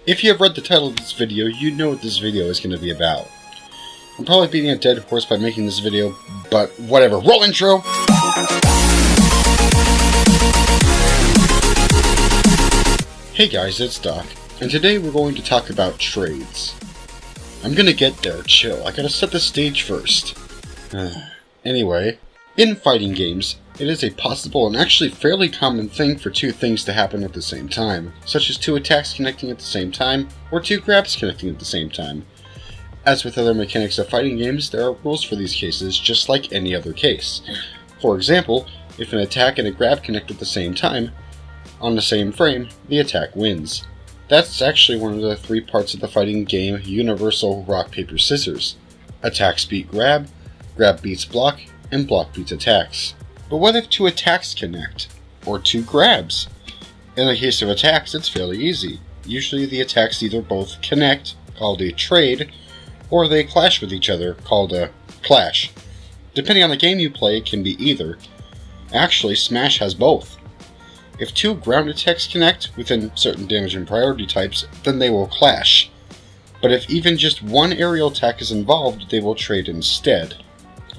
If you have read the title of this video, you know what this video is going to be about. I'm probably beating a dead horse by making this video, but whatever. Roll intro! Hey guys, it's Doc, and today we're going to talk about trades. I'm gonna get there, chill. I gotta set the stage first. Anyway, in fighting games, it is a possible and actually fairly common thing for two things to happen at the same time, such as two attacks connecting at the same time, or two grabs connecting at the same time. As with other mechanics of fighting games, there are rules for these cases, just like any other case. For example, if an attack and a grab connect at the same time, on the same frame, the attack wins. That's actually one of the three parts of the fighting game universal rock, paper, scissors. Attacks beat grab, grab beats block, and block beats attacks. But what if two attacks connect? Or two grabs? In the case of attacks, it's fairly easy. Usually the attacks either both connect, called a trade, or they clash with each other, called a clash. Depending on the game you play, it can be either. Actually, Smash has both. If two ground attacks connect within certain damage and priority types, then they will clash. But if even just one aerial attack is involved, they will trade instead.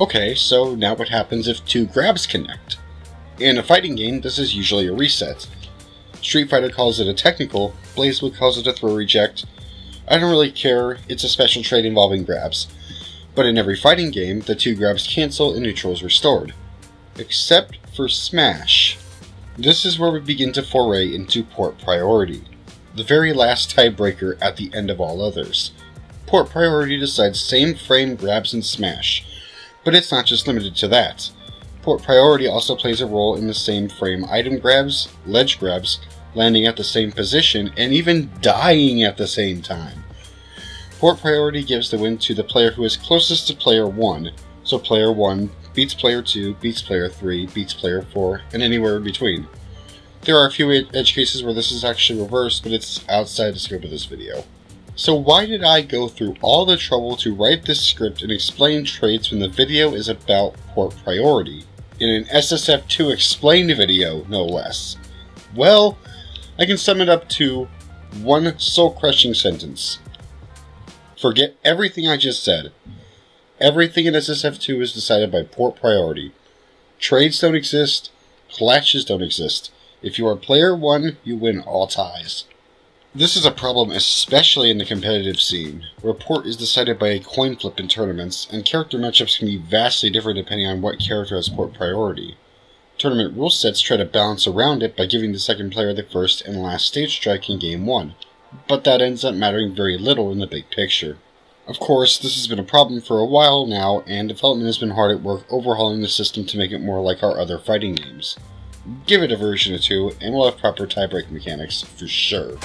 Okay, so now what happens if two grabs connect? In a fighting game, this is usually a reset. Street Fighter calls it a technical, BlazBlue calls it a throw reject. I don't really care, it's a special trade involving grabs. But in every fighting game, the two grabs cancel and neutral is restored. Except for Smash. This is where we begin to foray into port priority, the very last tiebreaker at the end of all others. Port priority decides same frame grabs in Smash, but it's not just limited to that. Port priority also plays a role in the same frame item grabs, ledge grabs, landing at the same position, and even dying at the same time. Port priority gives the win to the player who is closest to player 1, so player 1 beats player 2, beats player 3, beats player 4, and anywhere in between. There are a few edge cases where this is actually reversed, but it's outside the scope of this video. So why did I go through all the trouble to write this script and explain trades when the video is about port priority? In an SSF2 explained video, no less. Well, I can sum it up to one soul-crushing sentence. Forget everything I just said. Everything in SSF2 is decided by port priority. Trades don't exist, clashes don't exist. If you are player 1, you win all ties. This is a problem especially in the competitive scene, where port is decided by a coin flip in tournaments, and character matchups can be vastly different depending on what character has port priority. Tournament rule sets try to balance around it by giving the second player the first and last stage strike in game 1, but that ends up mattering very little in the big picture. Of course, this has been a problem for a while now, and development has been hard at work overhauling the system to make it more like our other fighting games. Give it a version or two, and we'll have proper tiebreak mechanics for sure.